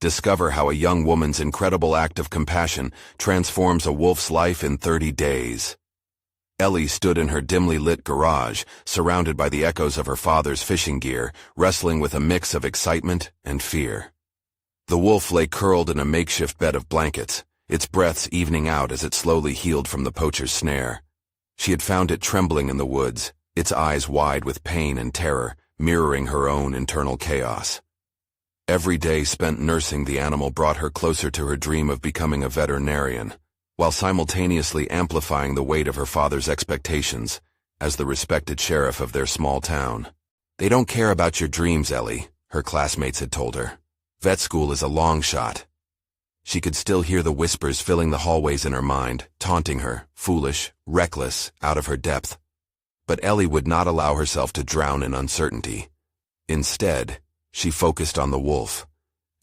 Discover how a young woman's incredible act of compassion transforms a wolf's life in 30 days. Ellie stood in her dimly lit garage, surrounded by the echoes of her father's fishing gear, wrestling with a mix of excitement and fear. The wolf lay curled in a makeshift bed of blankets, its breaths evening out as it slowly healed from the poacher's snare. She had found it trembling in the woods, its eyes wide with pain and terror, mirroring her own internal chaos. Every day spent nursing the animal brought her closer to her dream of becoming a veterinarian, while simultaneously amplifying the weight of her father's expectations as the respected sheriff of their small town. "They don't care about your dreams, Ellie," her classmates had told her. "Vet school is a long shot." She could still hear the whispers filling the hallways in her mind, taunting her, foolish, reckless, out of her depth. But Ellie would not allow herself to drown in uncertainty. Instead, she focused on the wolf,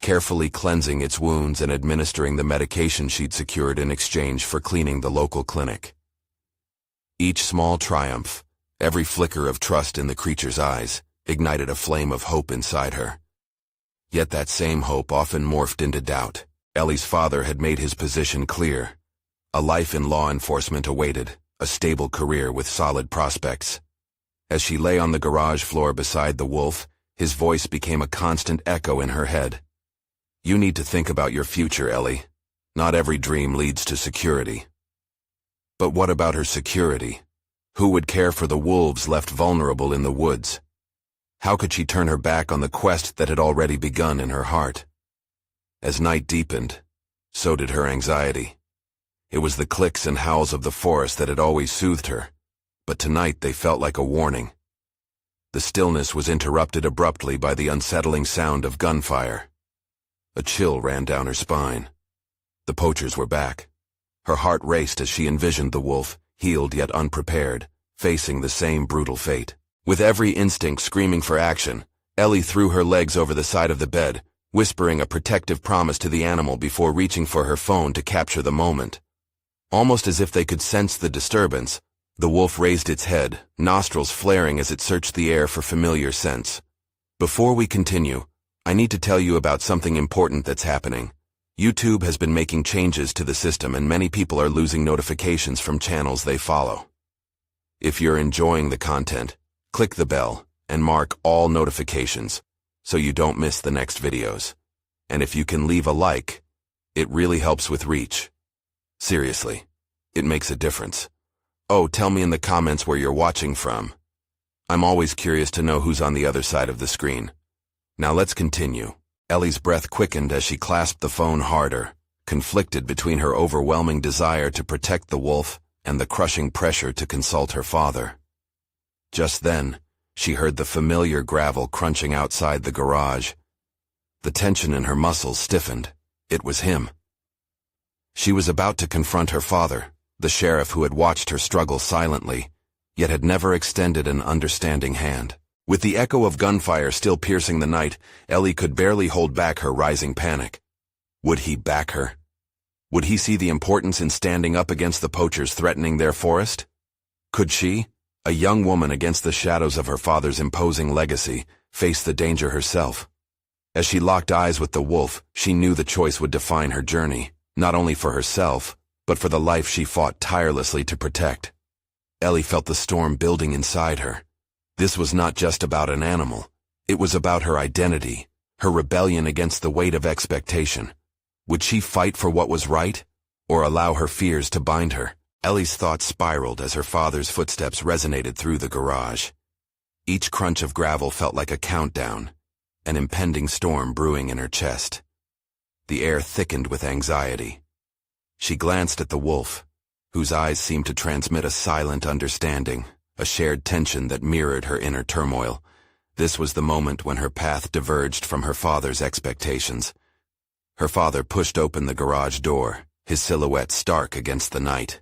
carefully cleansing its wounds and administering the medication she'd secured in exchange for cleaning the local clinic. Each small triumph, every flicker of trust in the creature's eyes, ignited a flame of hope inside her. Yet that same hope often morphed into doubt. Ellie's father had made his position clear. A life in law enforcement awaited, a stable career with solid prospects. As she lay on the garage floor beside the wolf, his voice became a constant echo in her head. "You need to think about your future, Ellie. Not every dream leads to security." But what about her security? Who would care for the wolves left vulnerable in the woods? How could she turn her back on the quest that had already begun in her heart? As night deepened, so did her anxiety. It was the clicks and howls of the forest that had always soothed her, but tonight they felt like a warning. The stillness was interrupted abruptly by the unsettling sound of gunfire. A chill ran down her spine. The poachers were back. Her heart raced as she envisioned the wolf, healed yet unprepared, facing the same brutal fate. With every instinct screaming for action, Ellie threw her legs over the side of the bed, whispering a protective promise to the animal before reaching for her phone to capture the moment. Almost as if they could sense the disturbance, the wolf raised its head, nostrils flaring as it searched the air for familiar scents. "Before we continue, I need to tell you about something important that's happening. YouTube has been making changes to the system and many people are losing notifications from channels they follow. If you're enjoying the content, click the bell and mark all notifications so you don't miss the next videos. And if you can leave a like, it really helps with reach. Seriously, it makes a difference. Oh, tell me in the comments where you're watching from. I'm always curious to know who's on the other side of the screen. Now let's continue." Ellie's breath quickened as she clasped the phone harder, conflicted between her overwhelming desire to protect the wolf and the crushing pressure to consult her father. Just then, she heard the familiar gravel crunching outside the garage. The tension in her muscles stiffened. It was him. She was about to confront her father, the sheriff who had watched her struggle silently, yet had never extended an understanding hand. With the echo of gunfire still piercing the night, Ellie could barely hold back her rising panic. Would he back her? Would he see the importance in standing up against the poachers threatening their forest? Could she, a young woman against the shadows of her father's imposing legacy, face the danger herself? As she locked eyes with the wolf, she knew the choice would define her journey, not only for herself, but for the life she fought tirelessly to protect. Ellie felt the storm building inside her. This was not just about an animal. It was about her identity, her rebellion against the weight of expectation. Would she fight for what was right, or allow her fears to bind her? Ellie's thoughts spiraled as her father's footsteps resonated through the garage. Each crunch of gravel felt like a countdown, an impending storm brewing in her chest. The air thickened with anxiety. She glanced at the wolf, whose eyes seemed to transmit a silent understanding, a shared tension that mirrored her inner turmoil. This was the moment when her path diverged from her father's expectations. Her father pushed open the garage door, his silhouette stark against the night.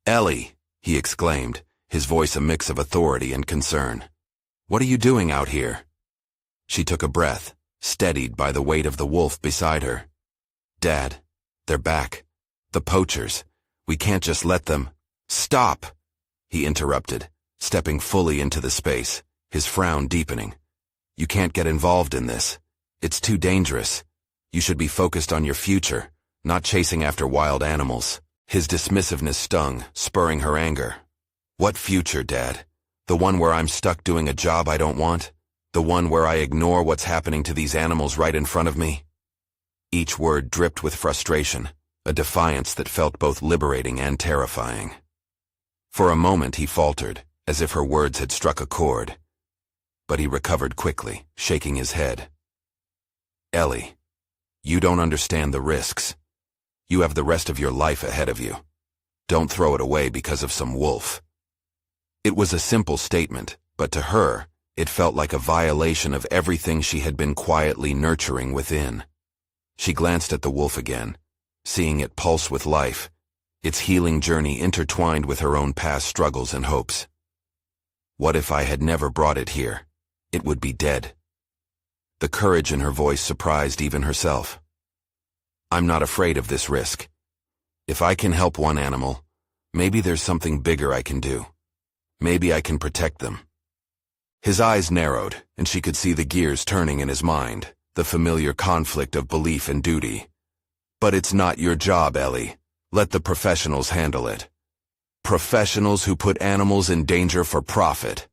"Ellie," he exclaimed, his voice a mix of authority and concern. "What are you doing out here?" She took a breath, steadied by the weight of the wolf beside her. "Dad, they're back. The poachers. We can't just let them—" "Stop!" he interrupted, stepping fully into the space, his frown deepening. "You can't get involved in this. It's too dangerous. You should be focused on your future, not chasing after wild animals. His dismissiveness stung, spurring her anger. What future, Dad? The one where I'm stuck doing a job I don't want? The one where I ignore what's happening to these animals right in front of me? Each word dripped with frustration, a defiance that felt both liberating and terrifying. For a moment he faltered, as if her words had struck a chord. But he recovered quickly, shaking his head. Ellie, you don't understand the risks. You have the rest of your life ahead of you. Don't throw it away because of some wolf. It was a simple statement, but to her, it felt like a violation of everything she had been quietly nurturing within. She glanced at the wolf again, seeing it pulse with life, its healing journey intertwined with her own past struggles and hopes. What if I had never brought it here? It would be dead. The courage in her voice surprised even herself. I'm not afraid of this risk. If I can help one animal, maybe there's something bigger I can do. Maybe I can protect them. His eyes narrowed, and she could see the gears turning in his mind, the familiar conflict of belief and duty. But it's not your job, Ellie. Let the professionals handle it. Professionals who put animals in danger for profit.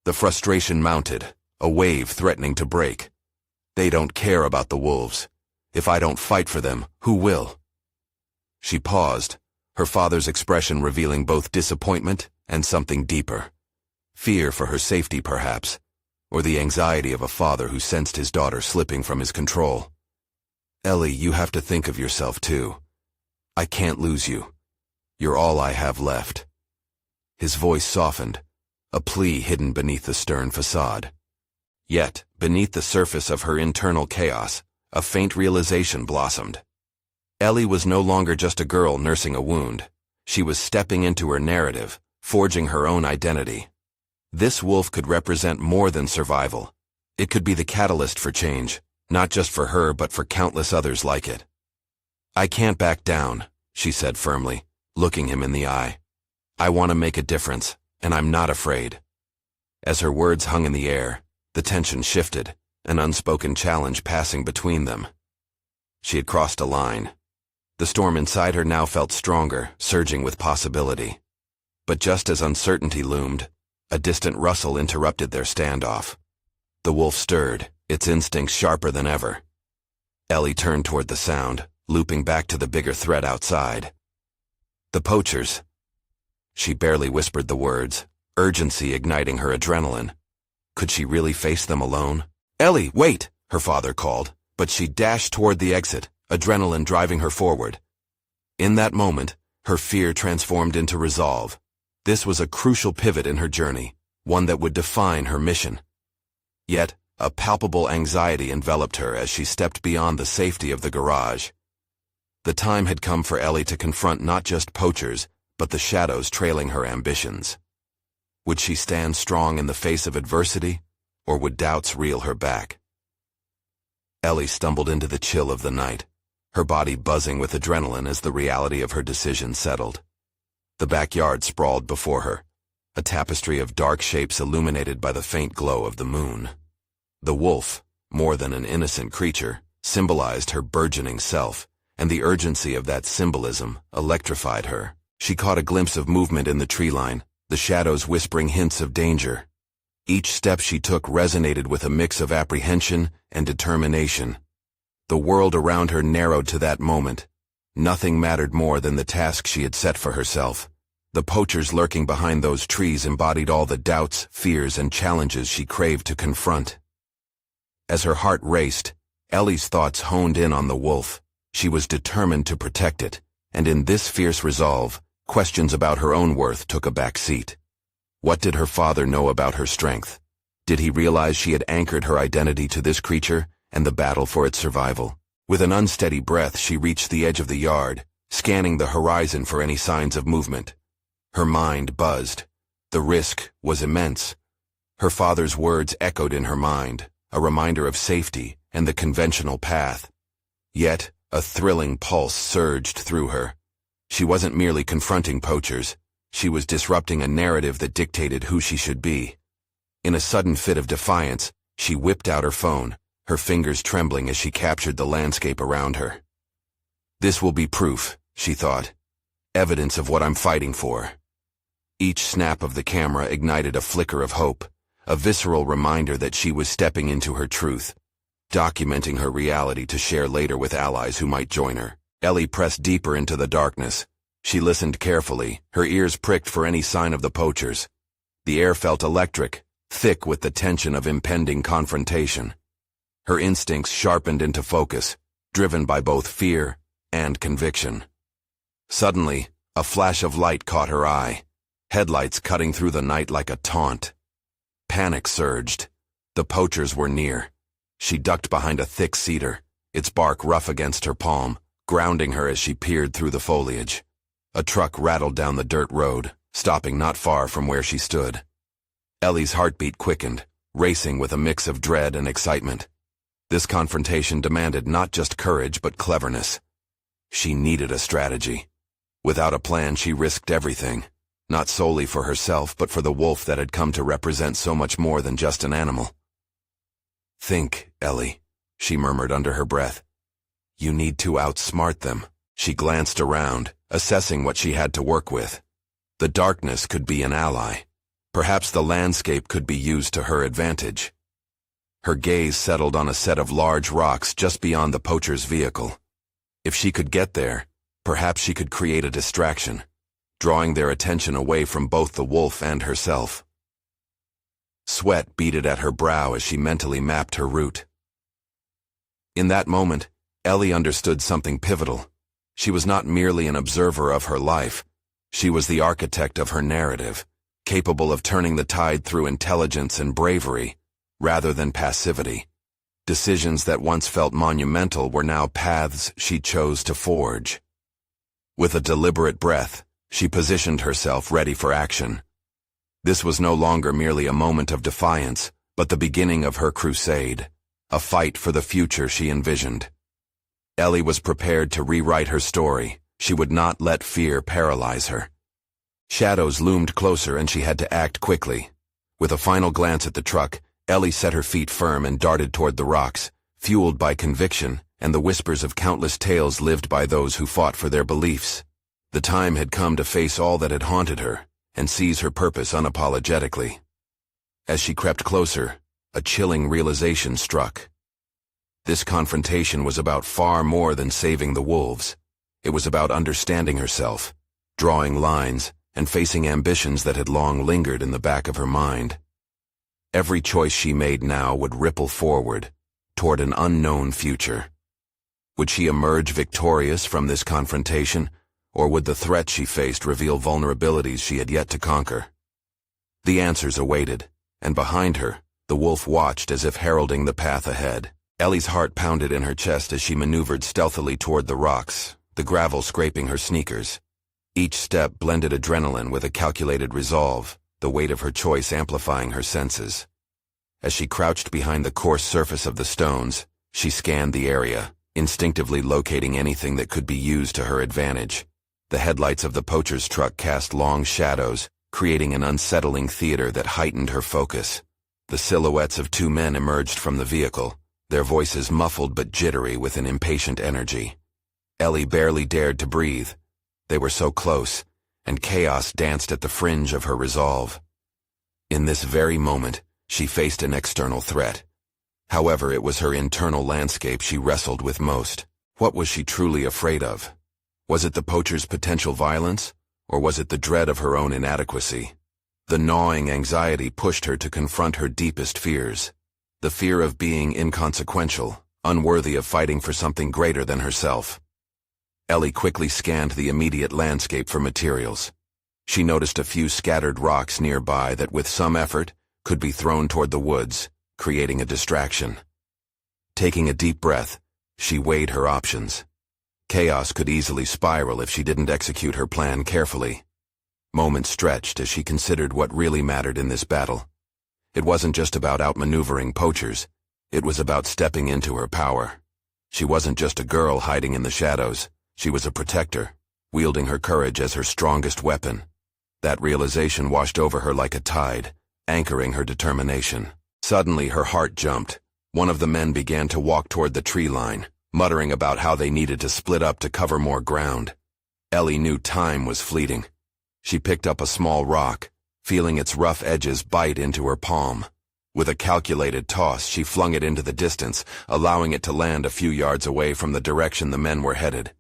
The frustration mounted, a wave threatening to break. They don't care about the wolves. If I don't fight for them, who will? She paused, her father's expression revealing both disappointment and something deeper. Fear for her safety, perhaps, or the anxiety of a father who sensed his daughter slipping from his control. Ellie, you have to think of yourself too. I can't lose you. You're all I have left. His voice softened, a plea hidden beneath the stern facade. Yet, beneath the surface of her internal chaos, a faint realization blossomed. Ellie was no longer just a girl nursing a wound. She was stepping into her narrative, forging her own identity. This wolf could represent more than survival. It could be the catalyst for change, not just for her but for countless others like it. I can't back down, she said firmly, looking him in the eye. I want to make a difference, and I'm not afraid. As her words hung in the air, the tension shifted, an unspoken challenge passing between them. She had crossed a line. The storm inside her now felt stronger, surging with possibility. But just as uncertainty loomed, a distant rustle interrupted their standoff. The wolf stirred, its instincts sharper than ever. Ellie turned toward the sound, looping back to the bigger threat outside. The poachers. She barely whispered the words, urgency igniting her adrenaline. Could she really face them alone? Ellie, wait, her father called, but she dashed toward the exit, adrenaline driving her forward. In that moment, her fear transformed into resolve. This was a crucial pivot in her journey, one that would define her mission. Yet, a palpable anxiety enveloped her as she stepped beyond the safety of the garage. The time had come for Ellie to confront not just poachers, but the shadows trailing her ambitions. Would she stand strong in the face of adversity, or would doubts reel her back? Ellie stumbled into the chill of the night, her body buzzing with adrenaline as the reality of her decision settled. The backyard sprawled before her, a tapestry of dark shapes illuminated by the faint glow of the moon. The wolf, more than an innocent creature, symbolized her burgeoning self, and the urgency of that symbolism electrified her. She caught a glimpse of movement in the tree line, the shadows whispering hints of danger. Each step she took resonated with a mix of apprehension and determination. The world around her narrowed to that moment. Nothing mattered more than the task she had set for herself. The poachers lurking behind those trees embodied all the doubts, fears, and challenges she craved to confront. As her heart raced, Ellie's thoughts honed in on the wolf. She was determined to protect it, and in this fierce resolve, questions about her own worth took a back seat. What did her father know about her strength? Did he realize she had anchored her identity to this creature and the battle for its survival? With an unsteady breath, she reached the edge of the yard, scanning the horizon for any signs of movement. Her mind buzzed. The risk was immense. Her father's words echoed in her mind, a reminder of safety and the conventional path. Yet, a thrilling pulse surged through her. She wasn't merely confronting poachers. She was disrupting a narrative that dictated who she should be. In a sudden fit of defiance, she whipped out her phone, her fingers trembling as she captured the landscape around her. This will be proof, she thought. Evidence of what I'm fighting for. Each snap of the camera ignited a flicker of hope, a visceral reminder that she was stepping into her truth, documenting her reality to share later with allies who might join her. Ellie pressed deeper into the darkness. She listened carefully, her ears pricked for any sign of the poachers. The air felt electric, thick with the tension of impending confrontation. Her instincts sharpened into focus, driven by both fear and conviction. Suddenly, a flash of light caught her eye, headlights cutting through the night like a taunt. Panic surged. The poachers were near. She ducked behind a thick cedar, its bark rough against her palm, grounding her as she peered through the foliage. A truck rattled down the dirt road, stopping not far from where she stood. Ellie's heartbeat quickened, racing with a mix of dread and excitement. This confrontation demanded not just courage but cleverness. She needed a strategy. Without a plan, she risked everything, not solely for herself but for the wolf that had come to represent so much more than just an animal. "Think, Ellie," she murmured under her breath. "You need to outsmart them." She glanced around, assessing what she had to work with. The darkness could be an ally. Perhaps the landscape could be used to her advantage. Her gaze settled on a set of large rocks just beyond the poacher's vehicle. If she could get there, perhaps she could create a distraction, drawing their attention away from both the wolf and herself. Sweat beaded at her brow as she mentally mapped her route. In that moment, Ellie understood something pivotal. She was not merely an observer of her life. She was the architect of her narrative, capable of turning the tide through intelligence and bravery, rather than passivity. Decisions that once felt monumental were now paths she chose to forge. With a deliberate breath, she positioned herself ready for action. This was no longer merely a moment of defiance, but the beginning of her crusade, a fight for the future she envisioned. Ellie was prepared to rewrite her story. She would not let fear paralyze her. Shadows loomed closer and she had to act quickly. With a final glance at the truck, Ellie set her feet firm and darted toward the rocks, fueled by conviction and the whispers of countless tales lived by those who fought for their beliefs. The time had come to face all that had haunted her and seize her purpose unapologetically. As she crept closer, a chilling realization struck. This confrontation was about far more than saving the wolves. It was about understanding herself, drawing lines, and facing ambitions that had long lingered in the back of her mind. Every choice she made now would ripple forward, toward an unknown future. Would she emerge victorious from this confrontation, or would the threat she faced reveal vulnerabilities she had yet to conquer? The answers awaited, and behind her, the wolf watched as if heralding the path ahead. Ellie's heart pounded in her chest as she maneuvered stealthily toward the rocks, the gravel scraping her sneakers. Each step blended adrenaline with a calculated resolve, the weight of her choice amplifying her senses. As she crouched behind the coarse surface of the stones, she scanned the area, instinctively locating anything that could be used to her advantage. The headlights of the poacher's truck cast long shadows, creating an unsettling theater that heightened her focus. The silhouettes of two men emerged from the vehicle, their voices muffled but jittery with an impatient energy. Ellie barely dared to breathe. They were so close, and chaos danced at the fringe of her resolve. In this very moment, she faced an external threat. However, it was her internal landscape she wrestled with most. What was she truly afraid of? Was it the poacher's potential violence, or was it the dread of her own inadequacy? The gnawing anxiety pushed her to confront her deepest fears. The fear of being inconsequential, unworthy of fighting for something greater than herself. Ellie quickly scanned the immediate landscape for materials. She noticed a few scattered rocks nearby that, with some effort, could be thrown toward the woods, creating a distraction. Taking a deep breath, she weighed her options. Chaos could easily spiral if she didn't execute her plan carefully. Moments stretched as she considered what really mattered in this battle. It wasn't just about outmaneuvering poachers. It was about stepping into her power. She wasn't just a girl hiding in the shadows. She was a protector, wielding her courage as her strongest weapon. That realization washed over her like a tide, anchoring her determination. Suddenly, her heart jumped. One of the men began to walk toward the tree line, muttering about how they needed to split up to cover more ground. Ellie knew time was fleeting. She picked up a small rock, feeling its rough edges bite into her palm. With a calculated toss, she flung it into the distance, allowing it to land a few yards away from the direction the men were headed.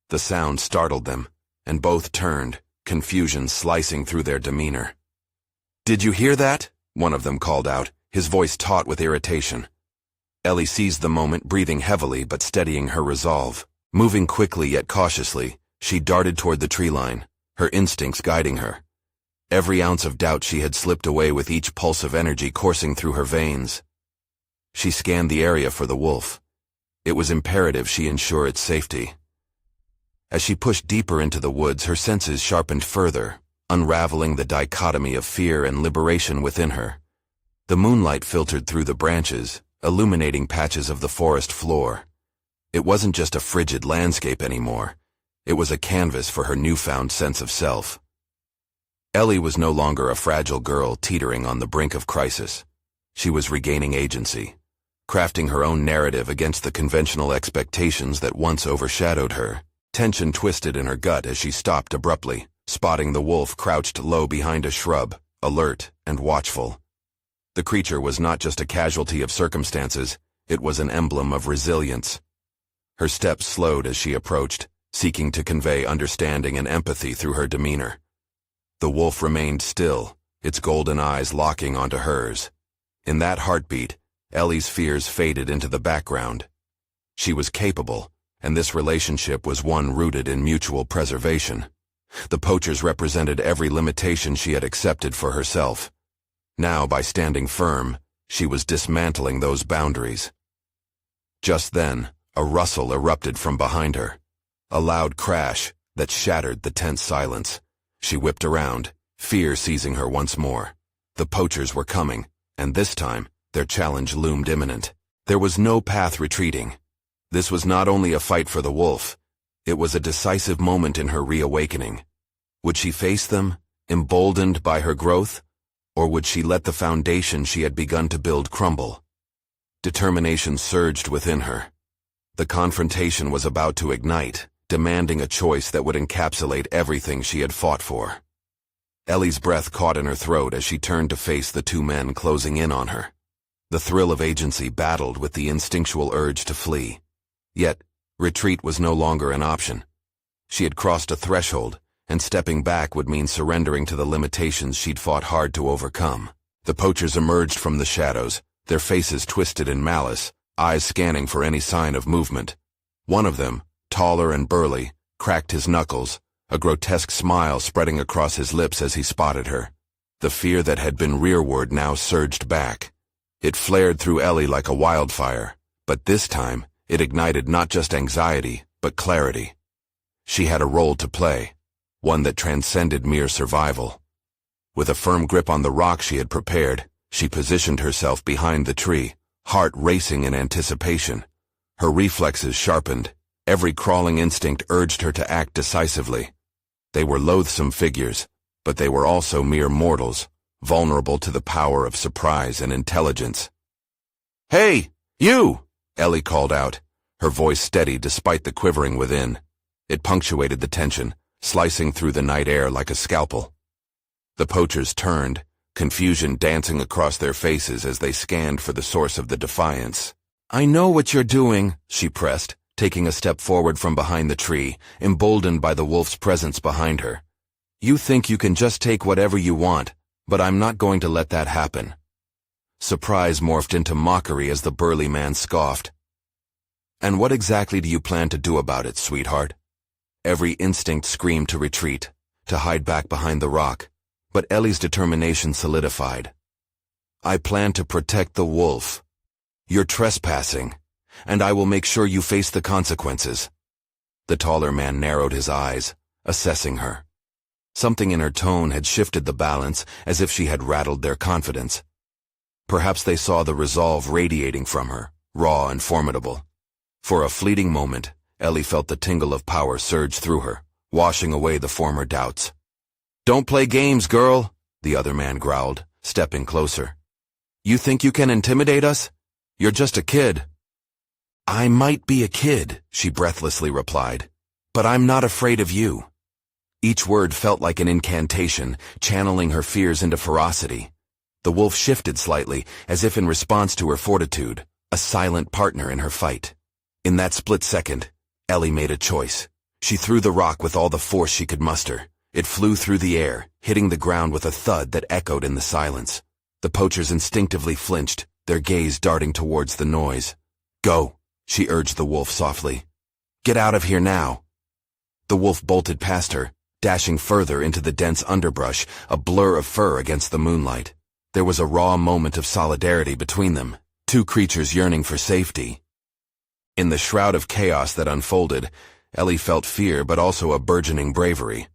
The sound startled them, and both turned, confusion slicing through their demeanor. "Did you hear that?" one of them called out, his voice taut with irritation. Ellie seized the moment, breathing heavily but steadying her resolve. Moving quickly yet cautiously, she darted toward the tree line, her instincts guiding her. Every ounce of doubt she had slipped away with each pulse of energy coursing through her veins. She scanned the area for the wolf. It was imperative she ensure its safety. As she pushed deeper into the woods, her senses sharpened further, unraveling the dichotomy of fear and liberation within her. The moonlight filtered through the branches, illuminating patches of the forest floor. It wasn't just a frigid landscape anymore. It was a canvas for her newfound sense of self. Ellie was no longer a fragile girl teetering on the brink of crisis. She was regaining agency, crafting her own narrative against the conventional expectations that once overshadowed her. Tension twisted in her gut as she stopped abruptly, spotting the wolf crouched low behind a shrub, alert and watchful. The creature was not just a casualty of circumstances, it was an emblem of resilience. Her steps slowed as she approached, seeking to convey understanding and empathy through her demeanor. The wolf remained still, its golden eyes locking onto hers. In that heartbeat, Ellie's fears faded into the background. She was capable, and this relationship was one rooted in mutual preservation. The poachers represented every limitation she had accepted for herself. Now, by standing firm, she was dismantling those boundaries. Just then, a rustle erupted from behind her. A loud crash that shattered the tense silence. She whipped around, fear seizing her once more. The poachers were coming, and this time, their challenge loomed imminent. There was no path retreating. This was not only a fight for the wolf, it was a decisive moment in her reawakening. Would she face them, emboldened by her growth? Or would she let the foundation she had begun to build crumble? Determination surged within her. The confrontation was about to ignite, demanding a choice that would encapsulate everything she had fought for. Ellie's breath caught in her throat as she turned to face the two men closing in on her. The thrill of agency battled with the instinctual urge to flee. Yet, retreat was no longer an option. She had crossed a threshold, and stepping back would mean surrendering to the limitations she'd fought hard to overcome. The poachers emerged from the shadows, their faces twisted in malice, eyes scanning for any sign of movement. One of them, taller and burly, cracked his knuckles, a grotesque smile spreading across his lips as he spotted her. The fear that had been rearward now surged back. It flared through Ellie like a wildfire, but this time it ignited not just anxiety, but clarity. She had a role to play, one that transcended mere survival. With a firm grip on the rock she had prepared, she positioned herself behind the tree, heart racing in anticipation. Her reflexes sharpened. Every crawling instinct urged her to act decisively. They were loathsome figures, but they were also mere mortals, vulnerable to the power of surprise and intelligence. "Hey, you!" Ellie called out, her voice steady despite the quivering within. It punctuated the tension, slicing through the night air like a scalpel. The poachers turned, confusion dancing across their faces as they scanned for the source of the defiance. "I know what you're doing," she pressed, taking a step forward from behind the tree, emboldened by the wolf's presence behind her. "You think you can just take whatever you want, but I'm not going to let that happen." Surprise morphed into mockery as the burly man scoffed. "And what exactly do you plan to do about it, sweetheart?" Every instinct screamed to retreat, to hide back behind the rock, but Ellie's determination solidified. "I plan to protect the wolf. You're trespassing, and I will make sure you face the consequences." The taller man narrowed his eyes, assessing her. Something in her tone had shifted the balance, as if she had rattled their confidence. Perhaps they saw the resolve radiating from her, raw and formidable. For a fleeting moment, Ellie felt the tingle of power surge through her, washing away the former doubts. "Don't play games, girl," the other man growled, stepping closer. "You think you can intimidate us? You're just a kid." "I might be a kid," she breathlessly replied, "but I'm not afraid of you." Each word felt like an incantation, channeling her fears into ferocity. The wolf shifted slightly, as if in response to her fortitude, a silent partner in her fight. In that split second, Ellie made a choice. She threw the rock with all the force she could muster. It flew through the air, hitting the ground with a thud that echoed in the silence. The poachers instinctively flinched, their gaze darting towards the noise. "Go," she urged the wolf softly. "Get out of here now." The wolf bolted past her, dashing further into the dense underbrush, a blur of fur against the moonlight. There was a raw moment of solidarity between them, two creatures yearning for safety. In the shroud of chaos that unfolded, Ellie felt fear but also a burgeoning bravery.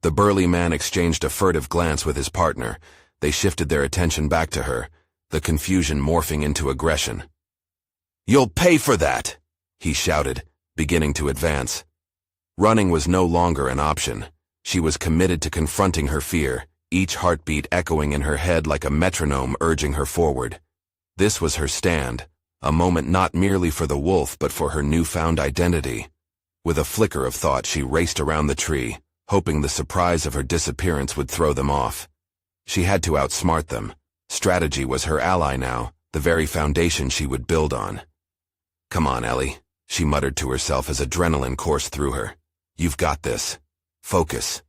The burly man exchanged a furtive glance with his partner. They shifted their attention back to her, the confusion morphing into aggression. "You'll pay for that!" he shouted, beginning to advance. Running was no longer an option. She was committed to confronting her fear, each heartbeat echoing in her head like a metronome urging her forward. This was her stand, a moment not merely for the wolf but for her newfound identity. With a flicker of thought, she raced around the tree, hoping the surprise of her disappearance would throw them off. She had to outsmart them. Strategy was her ally now, the very foundation she would build on. "Come on, Ellie," she muttered to herself as adrenaline coursed through her. "You've got this. Focus."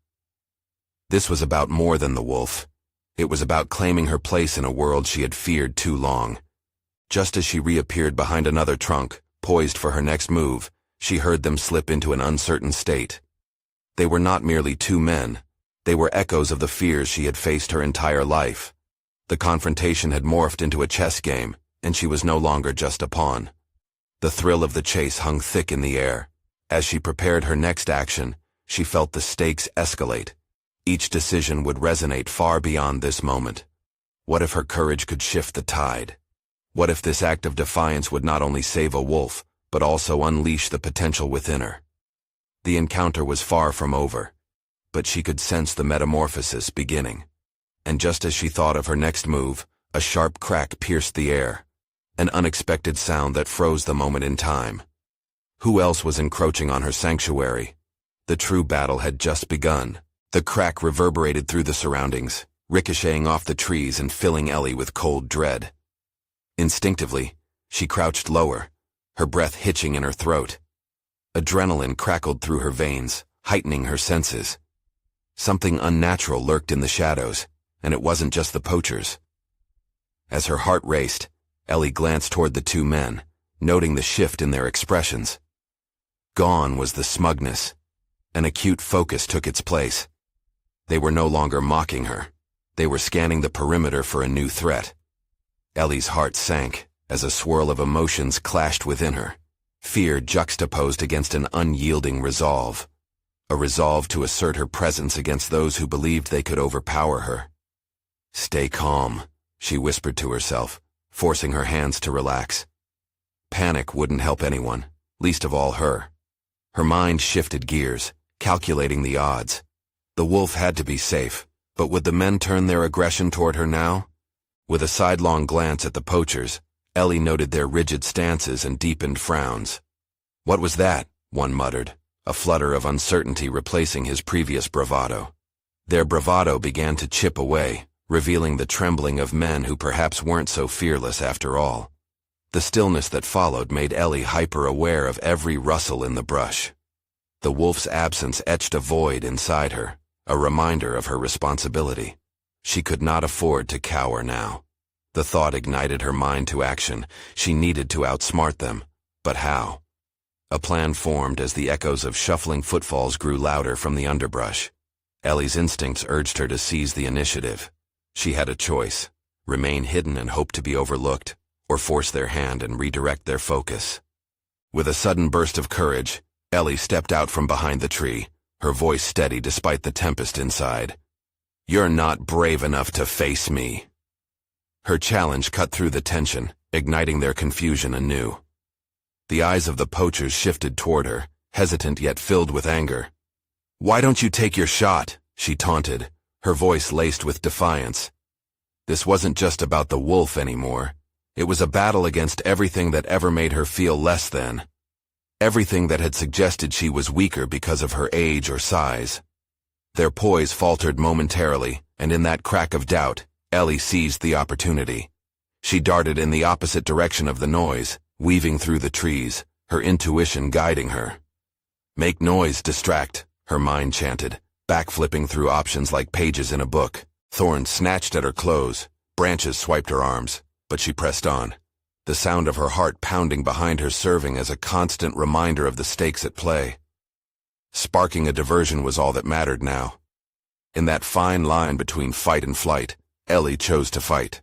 This was about more than the wolf. It was about claiming her place in a world she had feared too long. Just as she reappeared behind another trunk, poised for her next move, she heard them slip into an uncertain state. They were not merely two men. They were echoes of the fears she had faced her entire life. The confrontation had morphed into a chess game, and she was no longer just a pawn. The thrill of the chase hung thick in the air. As she prepared her next action, she felt the stakes escalate. Each decision would resonate far beyond this moment. What if her courage could shift the tide? What if this act of defiance would not only save a wolf, but also unleash the potential within her? The encounter was far from over, but she could sense the metamorphosis beginning. And just as she thought of her next move, a sharp crack pierced the air, an unexpected sound that froze the moment in time. Who else was encroaching on her sanctuary? The true battle had just begun. The crack reverberated through the surroundings, ricocheting off the trees and filling Ellie with cold dread. Instinctively, she crouched lower, her breath hitching in her throat. Adrenaline crackled through her veins, heightening her senses. Something unnatural lurked in the shadows, and it wasn't just the poachers. As her heart raced, Ellie glanced toward the two men, noting the shift in their expressions. Gone was the smugness. An acute focus took its place. They were no longer mocking her. They were scanning the perimeter for a new threat. Ellie's heart sank as a swirl of emotions clashed within her. Fear juxtaposed against an unyielding resolve. A resolve to assert her presence against those who believed they could overpower her. "Stay calm," she whispered to herself, forcing her hands to relax. Panic wouldn't help anyone, least of all her. Her mind shifted gears, calculating the odds. The wolf had to be safe, but would the men turn their aggression toward her now? With a sidelong glance at the poachers, Ellie noted their rigid stances and deepened frowns. "What was that?" one muttered, a flutter of uncertainty replacing his previous bravado. Their bravado began to chip away, revealing the trembling of men who perhaps weren't so fearless after all. The stillness that followed made Ellie hyper-aware of every rustle in the brush. The wolf's absence etched a void inside her, a reminder of her responsibility. She could not afford to cower now. The thought ignited her mind to action. She needed to outsmart them. But how? A plan formed as the echoes of shuffling footfalls grew louder from the underbrush. Ellie's instincts urged her to seize the initiative. She had a choice: remain hidden and hope to be overlooked, or force their hand and redirect their focus. With a sudden burst of courage, Ellie stepped out from behind the tree, her voice steady despite the tempest inside. "You're not brave enough to face me." Her challenge cut through the tension, igniting their confusion anew. The eyes of the poachers shifted toward her, hesitant yet filled with anger. "Why don't you take your shot?" she taunted, her voice laced with defiance. This wasn't just about the wolf anymore. It was a battle against everything that ever made her feel less than. Everything that had suggested she was weaker because of her age or size. Their poise faltered momentarily, and in that crack of doubt, Ellie seized the opportunity. She darted in the opposite direction of the noise, weaving through the trees, her intuition guiding her. Make noise, distract, her mind chanted, backflipping through options like pages in a book. Thorns snatched at her clothes, branches swiped her arms, but she pressed on, the sound of her heart pounding behind her serving as a constant reminder of the stakes at play. Sparking a diversion was all that mattered now. In that fine line between fight and flight, Ellie chose to fight.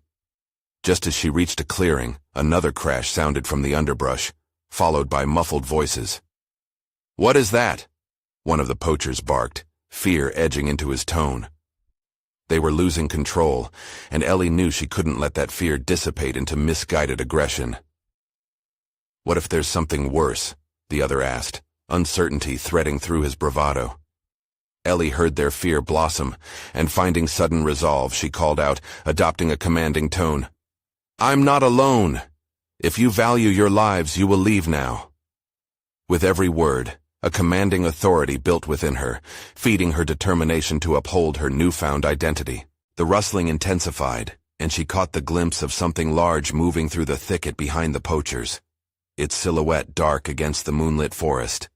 Just as she reached a clearing, another crash sounded from the underbrush, followed by muffled voices. "What is that?" one of the poachers barked, fear edging into his tone. They were losing control, and Ellie knew she couldn't let that fear dissipate into misguided aggression. "What if there's something worse?" the other asked, uncertainty threading through his bravado. Ellie heard their fear blossom, and finding sudden resolve, she called out, adopting a commanding tone. "I'm not alone. If you value your lives, you will leave now." With every word, a commanding authority built within her, feeding her determination to uphold her newfound identity. The rustling intensified, and she caught the glimpse of something large moving through the thicket behind the poachers, its silhouette dark against the moonlit forest.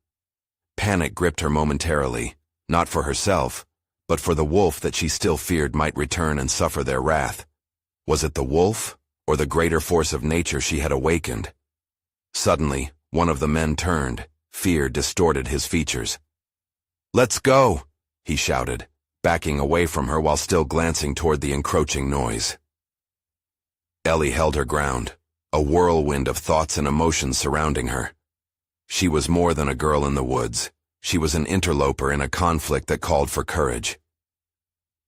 Panic gripped her momentarily, not for herself, but for the wolf that she still feared might return and suffer their wrath. Was it the wolf, or the greater force of nature she had awakened? Suddenly, one of the men turned. Fear distorted his features. "Let's go," he shouted, backing away from her while still glancing toward the encroaching noise. Ellie held her ground, a whirlwind of thoughts and emotions surrounding her. She was more than a girl in the woods. She was an interloper in a conflict that called for courage.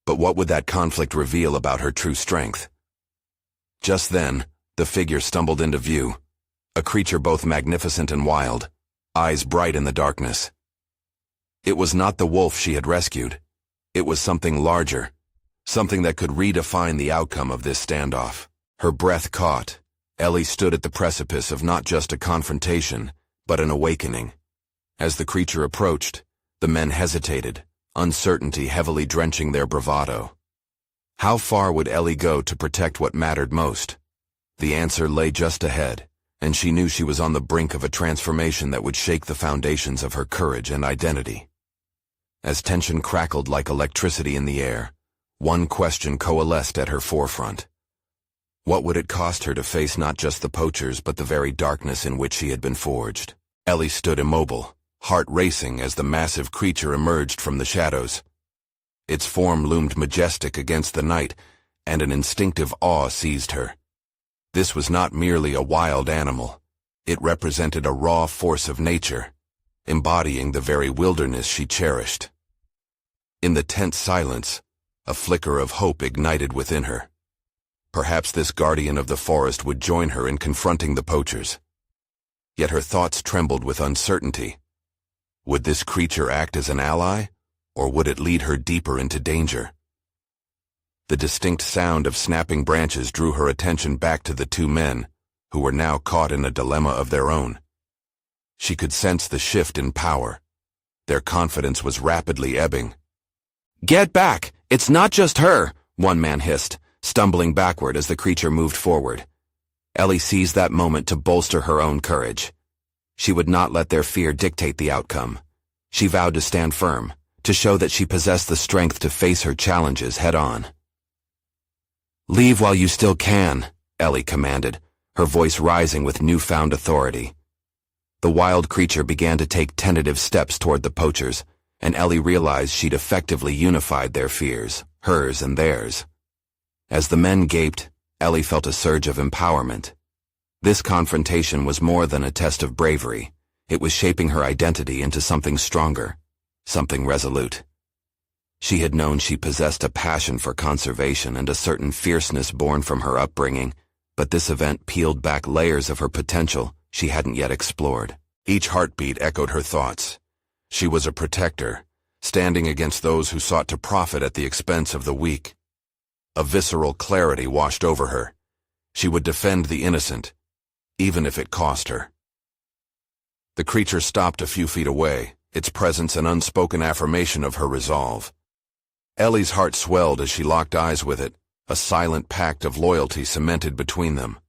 But what would that conflict reveal about her true strength? Just then, the figure stumbled into view, a creature both magnificent and wild, eyes bright in the darkness. It was not the wolf she had rescued. It was something larger, something that could redefine the outcome of this standoff. Her breath caught. Ellie stood at the precipice of not just a confrontation, but an awakening. As the creature approached, the men hesitated, uncertainty heavily drenching their bravado. How far would Ellie go to protect what mattered most? The answer lay just ahead, and she knew she was on the brink of a transformation that would shake the foundations of her courage and identity. As tension crackled like electricity in the air, one question coalesced at her forefront. What would it cost her to face not just the poachers but the very darkness in which she had been forged? Ellie stood immobile, heart racing as the massive creature emerged from the shadows. Its form loomed majestic against the night, and an instinctive awe seized her. This was not merely a wild animal. It represented a raw force of nature, embodying the very wilderness she cherished. In the tense silence, a flicker of hope ignited within her. Perhaps this guardian of the forest would join her in confronting the poachers. Yet her thoughts trembled with uncertainty. Would this creature act as an ally, or would it lead her deeper into danger? The distinct sound of snapping branches drew her attention back to the two men, who were now caught in a dilemma of their own. She could sense the shift in power. Their confidence was rapidly ebbing. "Get back! It's not just her!" one man hissed, stumbling backward as the creature moved forward. Ellie seized that moment to bolster her own courage. She would not let their fear dictate the outcome. She vowed to stand firm, to show that she possessed the strength to face her challenges head-on. "Leave while you still can," Ellie commanded, her voice rising with newfound authority. The wild creature began to take tentative steps toward the poachers, and Ellie realized she'd effectively unified their fears, hers and theirs. As the men gaped, Ellie felt a surge of empowerment. This confrontation was more than a test of bravery. It was shaping her identity into something stronger, something resolute. She had known she possessed a passion for conservation and a certain fierceness born from her upbringing, but this event peeled back layers of her potential she hadn't yet explored. Each heartbeat echoed her thoughts. She was a protector, standing against those who sought to profit at the expense of the weak. A visceral clarity washed over her. She would defend the innocent, even if it cost her. The creature stopped a few feet away, its presence an unspoken affirmation of her resolve. Ellie's heart swelled as she locked eyes with it, a silent pact of loyalty cemented between them.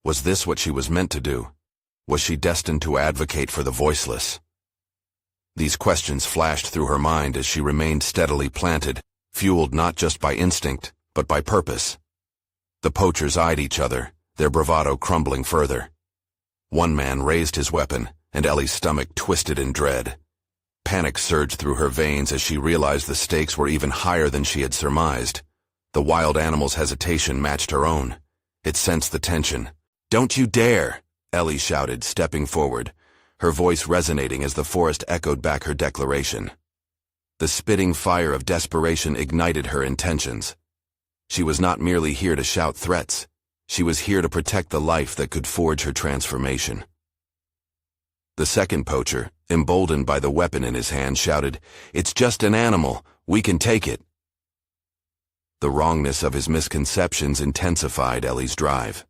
Was this what she was meant to do? Was she destined to advocate for the voiceless? These questions flashed through her mind as she remained steadily planted, fueled not just by instinct, but by purpose. The poachers eyed each other, their bravado crumbling further. One man raised his weapon, and Ellie's stomach twisted in dread. Panic surged through her veins as she realized the stakes were even higher than she had surmised. The wild animal's hesitation matched her own. It sensed the tension. "Don't you dare!" Ellie shouted, stepping forward, her voice resonating as the forest echoed back her declaration. The spitting fire of desperation ignited her intentions. She was not merely here to shout threats. She was here to protect the life that could forge her transformation. The second poacher, emboldened by the weapon in his hand, shouted, "It's just an animal. We can take it." The wrongness of his misconceptions intensified Ellie's drive.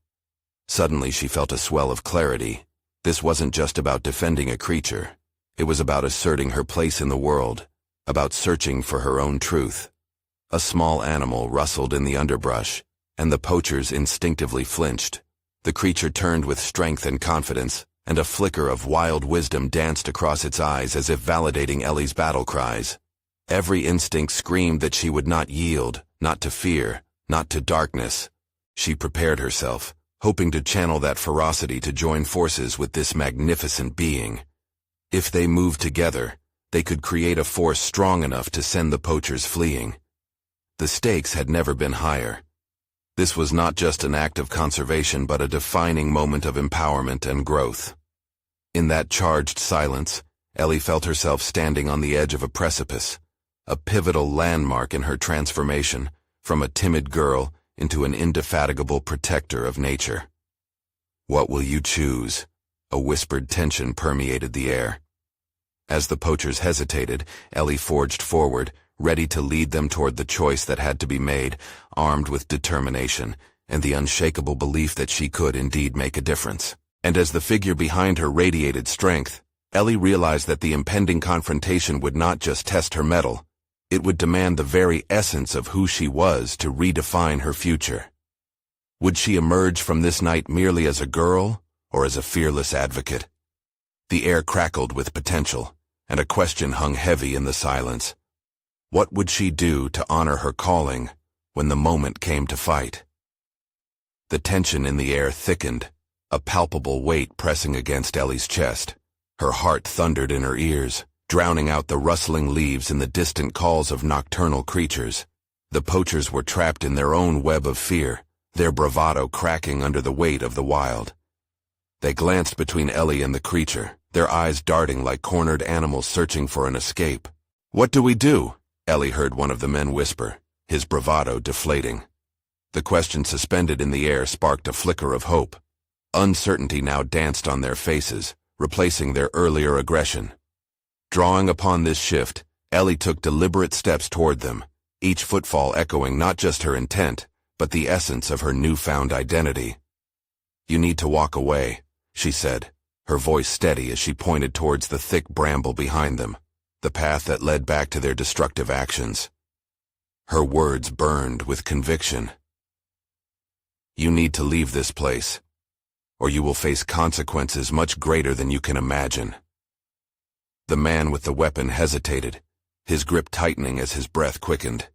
Suddenly she felt a swell of clarity. This wasn't just about defending a creature. It was about asserting her place in the world, about searching for her own truth. A small animal rustled in the underbrush, and the poachers instinctively flinched. The creature turned with strength and confidence, and a flicker of wild wisdom danced across its eyes as if validating Ellie's battle cries. Every instinct screamed that she would not yield, not to fear, not to darkness. She prepared herself, hoping to channel that ferocity to join forces with this magnificent being. If they moved together, they could create a force strong enough to send the poachers fleeing. The stakes had never been higher. This was not just an act of conservation but a defining moment of empowerment and growth. In that charged silence, Ellie felt herself standing on the edge of a precipice, a pivotal landmark in her transformation, from a timid girl into an indefatigable protector of nature. "What will you choose?" A whispered tension permeated the air. As the poachers hesitated, Ellie forged forward, ready to lead them toward the choice that had to be made, armed with determination and the unshakable belief that she could indeed make a difference. And as the figure behind her radiated strength, Ellie realized that the impending confrontation would not just test her mettle. It would demand the very essence of who she was to redefine her future. Would she emerge from this night merely as a girl, or as a fearless advocate? The air crackled with potential, and a question hung heavy in the silence. What would she do to honor her calling when the moment came to fight? The tension in the air thickened, a palpable weight pressing against Ellie's chest. Her heart thundered in her ears, drowning out the rustling leaves and the distant calls of nocturnal creatures. The poachers were trapped in their own web of fear, their bravado cracking under the weight of the wild. They glanced between Ellie and the creature, their eyes darting like cornered animals searching for an escape. "What do we do?" Ellie heard one of the men whisper, his bravado deflating. The question suspended in the air sparked a flicker of hope. Uncertainty now danced on their faces, replacing their earlier aggression. Drawing upon this shift, Ellie took deliberate steps toward them, each footfall echoing not just her intent, but the essence of her newfound identity. "You need to walk away," she said, her voice steady as she pointed towards the thick bramble behind them, the path that led back to their destructive actions. Her words burned with conviction. "You need to leave this place, or you will face consequences much greater than you can imagine." The man with the weapon hesitated, his grip tightening as his breath quickened.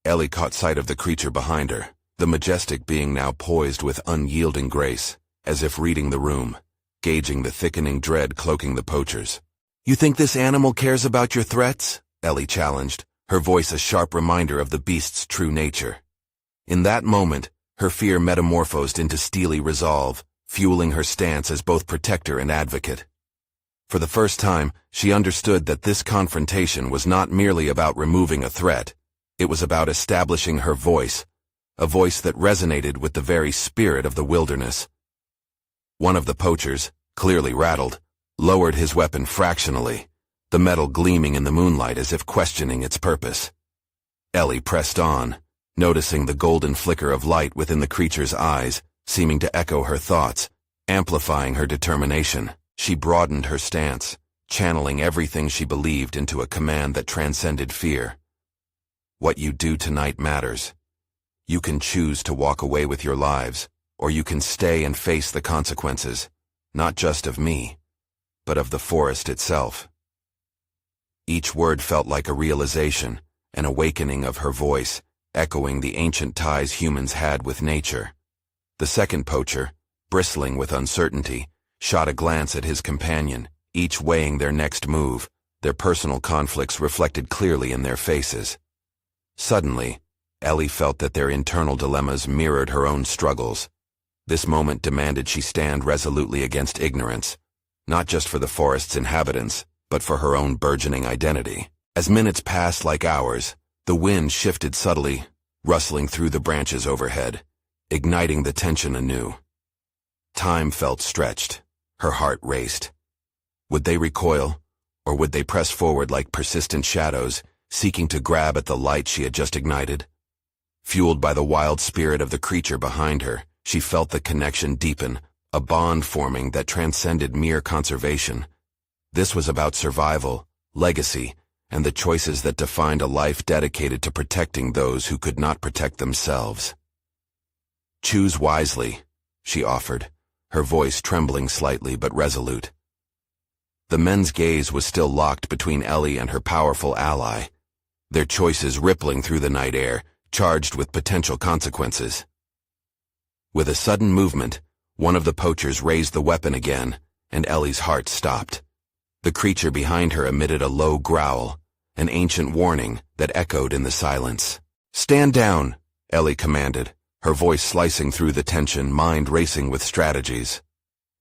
Ellie caught sight of the creature behind her, the majestic being now poised with unyielding grace, as if reading the room, gauging the thickening dread cloaking the poachers. "You think this animal cares about your threats?" Ellie challenged, her voice a sharp reminder of the beast's true nature. In that moment, her fear metamorphosed into steely resolve, fueling her stance as both protector and advocate. For the first time, she understood that this confrontation was not merely about removing a threat. It was about establishing her voice, a voice that resonated with the very spirit of the wilderness. One of the poachers, clearly rattled, lowered his weapon fractionally, the metal gleaming in the moonlight as if questioning its purpose. Ellie pressed on, noticing the golden flicker of light within the creature's eyes, seeming to echo her thoughts, amplifying her determination. She broadened her stance, channeling everything she believed into a command that transcended fear. What you do tonight matters. You can choose to walk away with your lives, or you can stay and face the consequences, not just of me, but of the forest itself. Each word felt like a realization, an awakening of her voice, echoing the ancient ties humans had with nature. The second poacher, bristling with uncertainty, shot a glance at his companion, each weighing their next move, their personal conflicts reflected clearly in their faces. Suddenly, Ellie felt that their internal dilemmas mirrored her own struggles. This moment demanded she stand resolutely against ignorance, not just for the forest's inhabitants, but for her own burgeoning identity. As minutes passed like hours, the wind shifted subtly, rustling through the branches overhead, igniting the tension anew. Time felt stretched. Her heart raced. Would they recoil, or would they press forward like persistent shadows, seeking to grab at the light she had just ignited? Fueled by the wild spirit of the creature behind her, she felt the connection deepen, a bond forming that transcended mere conservation. This was about survival, legacy, and the choices that defined a life dedicated to protecting those who could not protect themselves. "Choose wisely," she offered, her voice trembling slightly but resolute. The men's gaze was still locked between Ellie and her powerful ally, their choices rippling through the night air, charged with potential consequences. With a sudden movement, one of the poachers raised the weapon again, and Ellie's heart stopped. The creature behind her emitted a low growl, an ancient warning that echoed in the silence. "Stand down," Ellie commanded, her voice slicing through the tension, mind racing with strategies.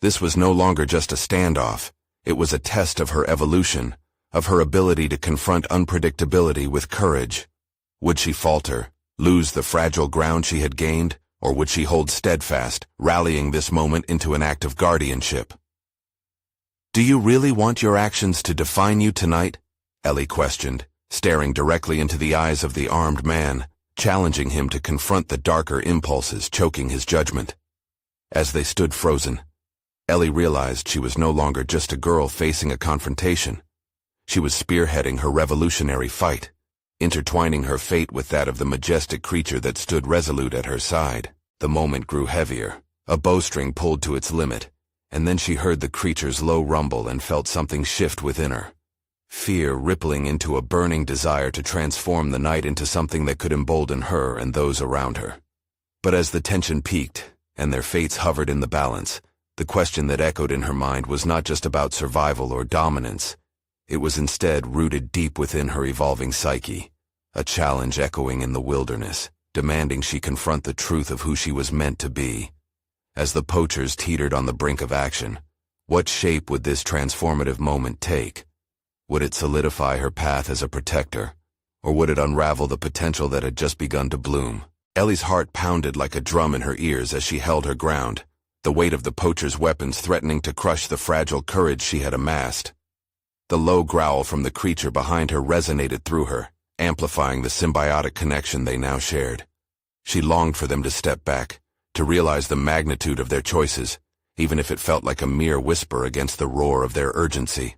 This was no longer just a standoff. It was a test of her evolution, of her ability to confront unpredictability with courage. Would she falter, lose the fragile ground she had gained, or would she hold steadfast, rallying this moment into an act of guardianship? "Do you really want your actions to define you tonight?" Ellie questioned, staring directly into the eyes of the armed man, challenging him to confront the darker impulses choking his judgment. As they stood frozen, Ellie realized she was no longer just a girl facing a confrontation. She was spearheading her revolutionary fight, intertwining her fate with that of the majestic creature that stood resolute at her side. The moment grew heavier, a bowstring pulled to its limit, and then she heard the creature's low rumble and felt something shift within her. Fear rippling into a burning desire to transform the night into something that could embolden her and those around her. But as the tension peaked, and their fates hovered in the balance, the question that echoed in her mind was not just about survival or dominance. It was instead rooted deep within her evolving psyche, a challenge echoing in the wilderness, demanding she confront the truth of who she was meant to be. As the poachers teetered on the brink of action, what shape would this transformative moment take? Would it solidify her path as a protector, or would it unravel the potential that had just begun to bloom? Ellie's heart pounded like a drum in her ears as she held her ground, the weight of the poachers' weapons threatening to crush the fragile courage she had amassed. The low growl from the creature behind her resonated through her, amplifying the symbiotic connection they now shared. She longed for them to step back, to realize the magnitude of their choices, even if it felt like a mere whisper against the roar of their urgency.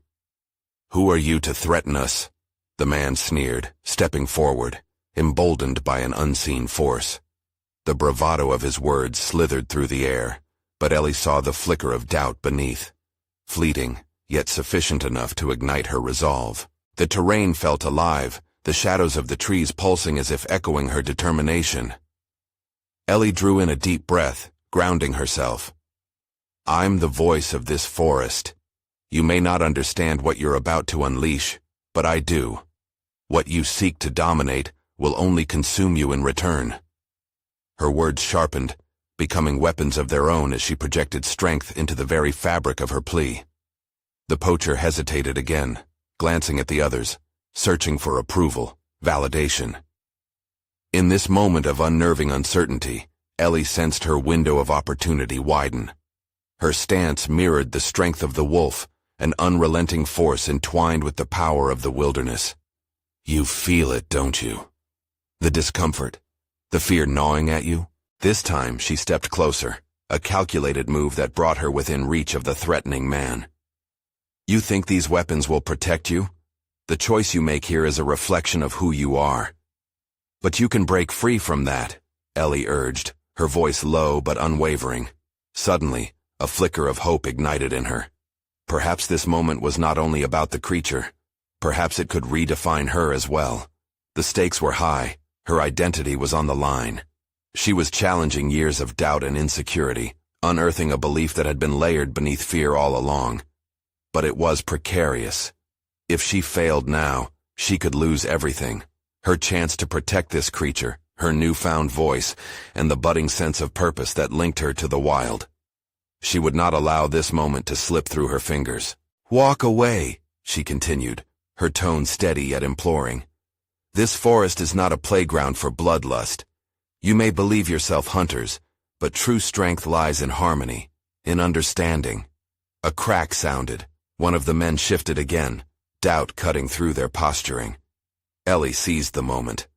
"Who are you to threaten us?" the man sneered, stepping forward, emboldened by an unseen force. The bravado of his words slithered through the air, but Ellie saw the flicker of doubt beneath, fleeting, yet sufficient enough to ignite her resolve. The terrain felt alive, the shadows of the trees pulsing as if echoing her determination. Ellie drew in a deep breath, grounding herself. "I'm the voice of this forest. You may not understand what you're about to unleash, but I do. What you seek to dominate will only consume you in return." Her words sharpened, becoming weapons of their own as she projected strength into the very fabric of her plea. The poacher hesitated again, glancing at the others, searching for approval, validation. In this moment of unnerving uncertainty, Ellie sensed her window of opportunity widen. Her stance mirrored the strength of the wolf, an unrelenting force entwined with the power of the wilderness. "You feel it, don't you? The discomfort, the fear gnawing at you?" This time she stepped closer, a calculated move that brought her within reach of the threatening man. You think these weapons will protect you? The choice you make here is a reflection of who you are. But you can break free from that, Ellie urged, her voice low but unwavering. Suddenly, a flicker of hope ignited in her. Perhaps this moment was not only about the creature. Perhaps it could redefine her as well. The stakes were high. Her identity was on the line. She was challenging years of doubt and insecurity, unearthing a belief that had been layered beneath fear all along. But it was precarious. If she failed now, she could lose everything. Her chance to protect this creature, her newfound voice, and the budding sense of purpose that linked her to the wild. She would not allow this moment to slip through her fingers. "Walk away," she continued, her tone steady yet imploring. "This forest is not a playground for bloodlust. You may believe yourself hunters, but true strength lies in harmony, in understanding." A crack sounded. One of the men shifted again, doubt cutting through their posturing. Ellie seized the moment.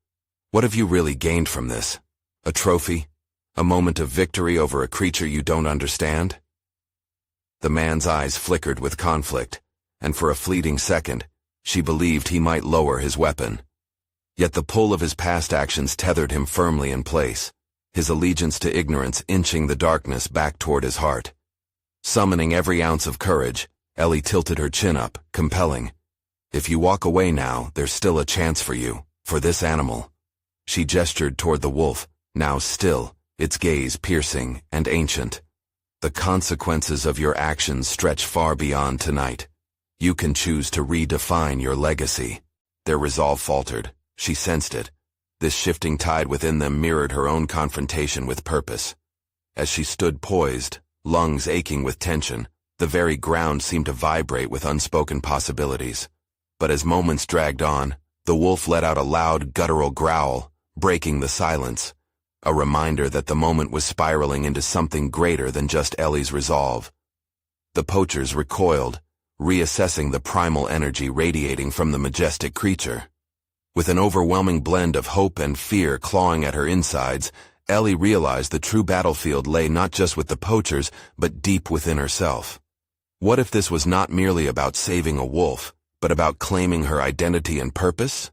"What have you really gained from this? A trophy? A moment of victory over a creature you don't understand?" The man's eyes flickered with conflict, and for a fleeting second, she believed he might lower his weapon. Yet the pull of his past actions tethered him firmly in place, his allegiance to ignorance inching the darkness back toward his heart. Summoning every ounce of courage, Ellie tilted her chin up, compelling. "If you walk away now, there's still a chance for you, for this animal." She gestured toward the wolf, now still, its gaze piercing and ancient. "The consequences of your actions stretch far beyond tonight. You can choose to redefine your legacy." Their resolve faltered. She sensed it. This shifting tide within them mirrored her own confrontation with purpose. As she stood poised, lungs aching with tension, the very ground seemed to vibrate with unspoken possibilities. But as moments dragged on, the wolf let out a loud, guttural growl, breaking the silence. A reminder that the moment was spiraling into something greater than just Ellie's resolve. The poachers recoiled, reassessing the primal energy radiating from the majestic creature. With an overwhelming blend of hope and fear clawing at her insides, Ellie realized the true battlefield lay not just with the poachers, but deep within herself. What if this was not merely about saving a wolf, but about claiming her identity and purpose?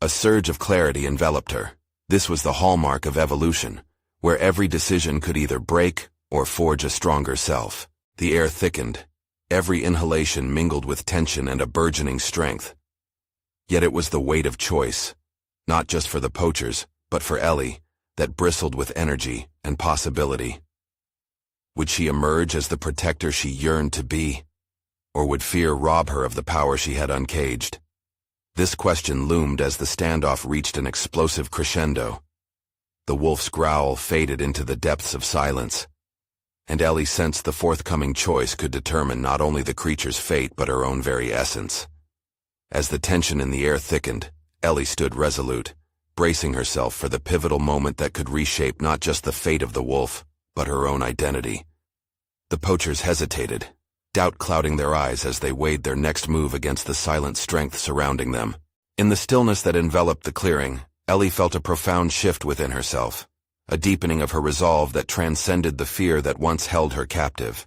A surge of clarity enveloped her. This was the hallmark of evolution, where every decision could either break or forge a stronger self. The air thickened. Every inhalation mingled with tension and a burgeoning strength. Yet it was the weight of choice, not just for the poachers, but for Ellie, that bristled with energy and possibility. Would she emerge as the protector she yearned to be? Or would fear rob her of the power she had uncaged? This question loomed as the standoff reached an explosive crescendo. The wolf's growl faded into the depths of silence, and Ellie sensed the forthcoming choice could determine not only the creature's fate but her own very essence. As the tension in the air thickened, Ellie stood resolute, bracing herself for the pivotal moment that could reshape not just the fate of the wolf, but her own identity. The poachers hesitated, doubt clouding their eyes as they weighed their next move against the silent strength surrounding them. In the stillness that enveloped the clearing, Ellie felt a profound shift within herself, a deepening of her resolve that transcended the fear that once held her captive.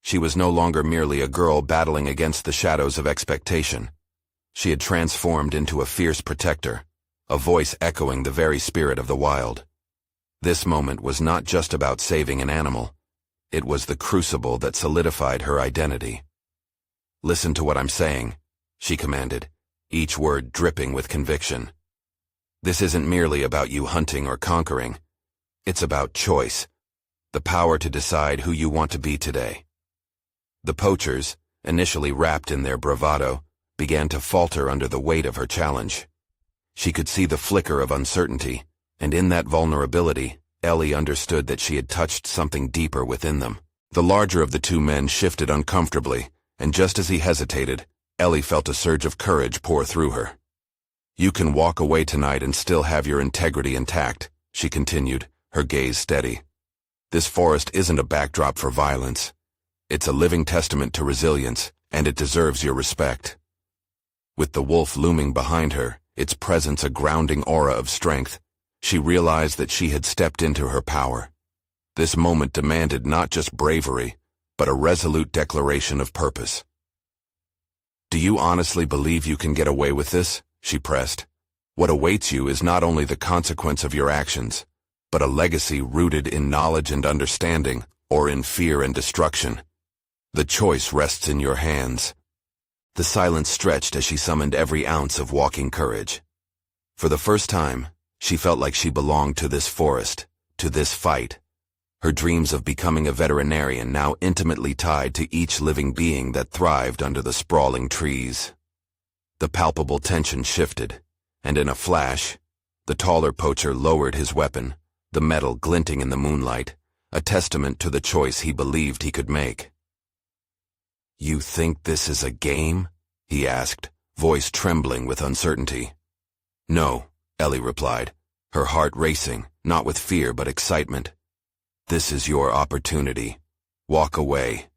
She was no longer merely a girl battling against the shadows of expectation. She had transformed into a fierce protector, a voice echoing the very spirit of the wild. This moment was not just about saving an animal. It was the crucible that solidified her identity. "Listen to what I'm saying," she commanded, each word dripping with conviction. "This isn't merely about you hunting or conquering. It's about choice, the power to decide who you want to be today." The poachers, initially wrapped in their bravado, began to falter under the weight of her challenge. She could see the flicker of uncertainty, and in that vulnerability, Ellie understood that she had touched something deeper within them. The larger of the two men shifted uncomfortably, and just as he hesitated, Ellie felt a surge of courage pour through her. "You can walk away tonight and still have your integrity intact," she continued, her gaze steady. "This forest isn't a backdrop for violence. It's a living testament to resilience, and it deserves your respect." With the wolf looming behind her, its presence a grounding aura of strength, she realized that she had stepped into her power. This moment demanded not just bravery, but a resolute declaration of purpose. "Do you honestly believe you can get away with this?" she pressed. "What awaits you is not only the consequence of your actions, but a legacy rooted in knowledge and understanding, or in fear and destruction. The choice rests in your hands." The silence stretched as she summoned every ounce of walking courage. For the first time, she felt like she belonged to this forest, to this fight. Her dreams of becoming a veterinarian now intimately tied to each living being that thrived under the sprawling trees. The palpable tension shifted, and in a flash, the taller poacher lowered his weapon, the metal glinting in the moonlight, a testament to the choice he believed he could make. "You think this is a game?" he asked, voice trembling with uncertainty. "No," Ellie replied, her heart racing, not with fear but excitement. "This is your opportunity. Walk away.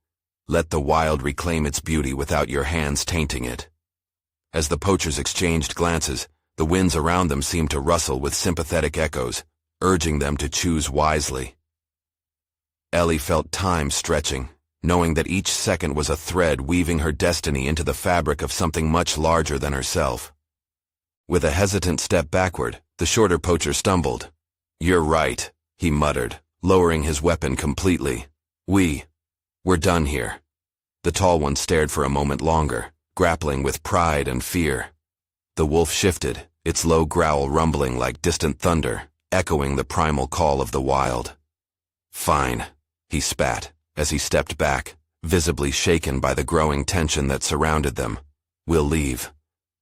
Let the wild reclaim its beauty without your hands tainting it." As the poachers exchanged glances, the winds around them seemed to rustle with sympathetic echoes, urging them to choose wisely. Ellie felt time stretching, knowing that each second was a thread weaving her destiny into the fabric of something much larger than herself. With a hesitant step backward, the shorter poacher stumbled. "You're right," he muttered, lowering his weapon completely. We're done here." The tall one stared for a moment longer, grappling with pride and fear. The wolf shifted, its low growl rumbling like distant thunder, echoing the primal call of the wild. "Fine," he spat, as he stepped back, visibly shaken by the growing tension that surrounded them. "We'll leave.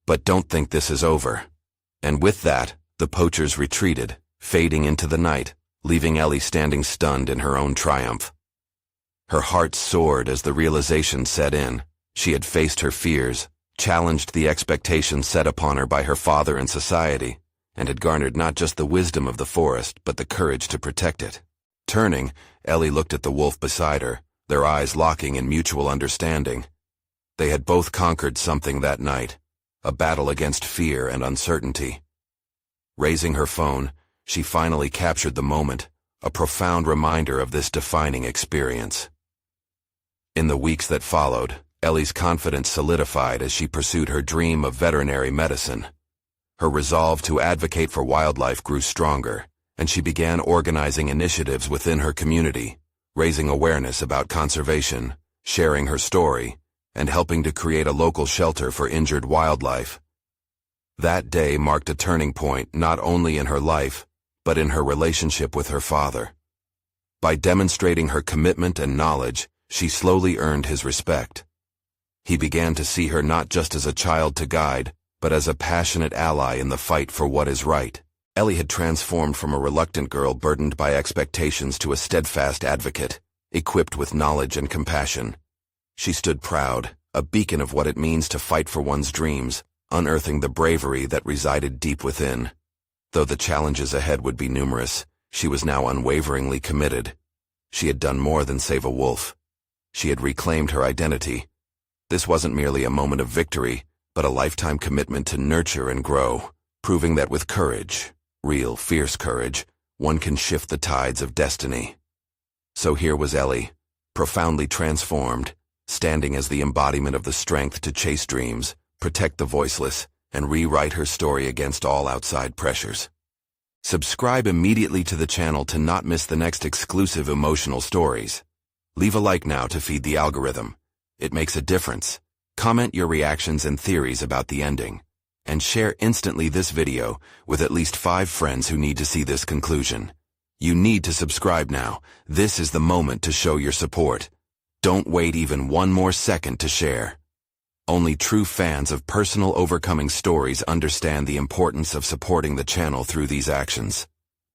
But don't think this is over." And with that, the poachers retreated, fading into the night, leaving Ellie standing stunned in her own triumph. Her heart soared as the realization set in. She had faced her fears, challenged the expectations set upon her by her father and society, and had garnered not just the wisdom of the forest, but the courage to protect it. Turning, Ellie looked at the wolf beside her, their eyes locking in mutual understanding. They had both conquered something that night, a battle against fear and uncertainty. Raising her phone, she finally captured the moment, a profound reminder of this defining experience. In the weeks that followed, Ellie's confidence solidified as she pursued her dream of veterinary medicine. Her resolve to advocate for wildlife grew stronger, and she began organizing initiatives within her community, raising awareness about conservation, sharing her story, and helping to create a local shelter for injured wildlife. That day marked a turning point not only in her life, but in her relationship with her father. By demonstrating her commitment and knowledge, she slowly earned his respect. He began to see her not just as a child to guide, but as a passionate ally in the fight for what is right. Ellie had transformed from a reluctant girl burdened by expectations to a steadfast advocate, equipped with knowledge and compassion. She stood proud, a beacon of what it means to fight for one's dreams, unearthing the bravery that resided deep within. Though the challenges ahead would be numerous, she was now unwaveringly committed. She had done more than save a wolf. She had reclaimed her identity. This wasn't merely a moment of victory, but a lifetime commitment to nurture and grow, proving that with courage, real, fierce courage, one can shift the tides of destiny. So here was Ellie, profoundly transformed, standing as the embodiment of the strength to chase dreams, protect the voiceless, and rewrite her story against all outside pressures. Subscribe immediately to the channel to not miss the next exclusive emotional stories. Leave a like now to feed the algorithm. It makes a difference. Comment your reactions and theories about the ending. And share instantly this video with at least 5 friends who need to see this conclusion. You need to subscribe now. This is the moment to show your support. Don't wait even one more second to share. Only true fans of personal overcoming stories understand the importance of supporting the channel through these actions.